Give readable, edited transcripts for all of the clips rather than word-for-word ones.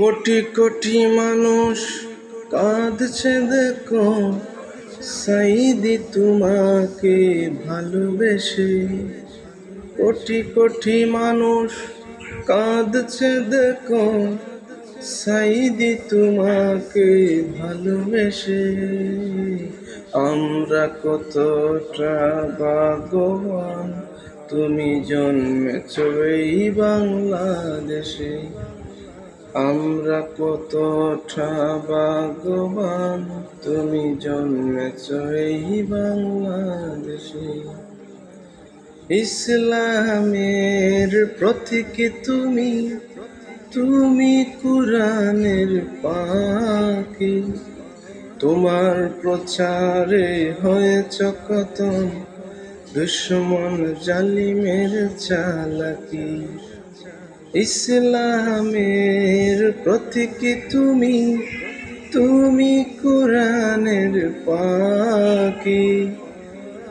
কোটি কোটি মানুষ কাঁদছে দেখো, সাইদি তোমাকে ভালোবেসে। কোটি কোটি মানুষ কাঁদছে দেখো, সাইদি তোমাকে ভালোবেসে। আমরা কতটা ভাগ্যবান, তুমি জন্মেছ এই বাংলাদেশে। আমরা কতটা ভাগ্যবান, তুমি জন্মেছ এই বাংলাদেশে। ইসলামের প্রতীক তুমি, তুমি কুরআনের পাখি। তোমার প্রচারে হয়েছ কত দুশ্মন জালিমের চালাকি। ইসলামের প্রতীক তুমি, তুমি কুরআনের পাখি।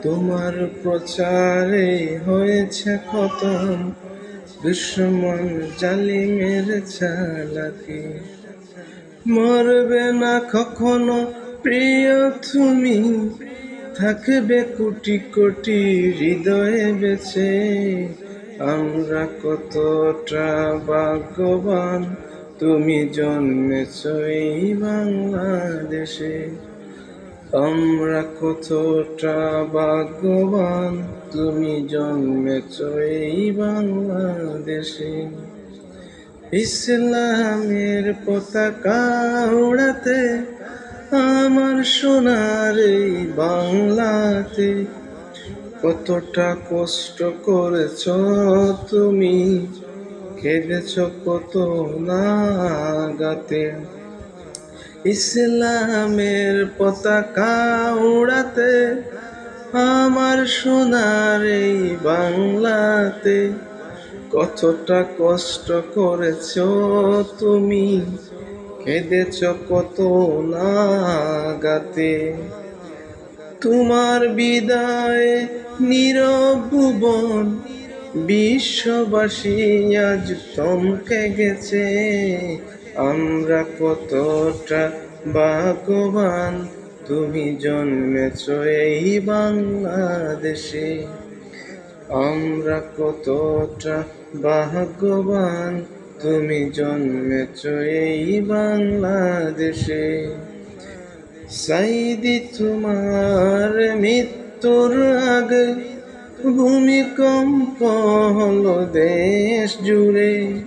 তোমার প্রচারে হয়েছে কত দুশ্মন জালিমের চালাকি। মরবে না কখনো প্রিয় তুমি, থাকবে কোটি কোটি হৃদয়ে বেঁচে। আমরা কতটা ভাগ্যবান, তুমি জন্মেছ এই বাংলাদেশে। আমরা কতটা ভাগ্যবান, তুমি জন্মেছ এই বাংলাদেশে। ইসলামের পতাকা উড়াতে আমার সোনার এই বাংলাতে কতটা কষ্ট করেছ তুমি, কেঁদেছ কত নাগাতে। ইসলামের পতাকা উড়াতে আমার সোনার এই বাংলাতে কতটা কষ্ট করেছ তুমি, কেঁদেছ কত নাগাতে। তোমার বিদায়ে নীরব ভুবন, বিশ্ববাসী আজ থমকে গেছে। আমরা কতটা ভাগ্যবান, তুমি জন্মেছ এই বাংলাদেশে। আমরা কতটা ভাগ্যবান, তুমি জন্মেছ এই বাংলাদেশে। সাইদি তোমার মৃত্যুর আগে ভূমিকম্প হলো দেশ জুড়ে।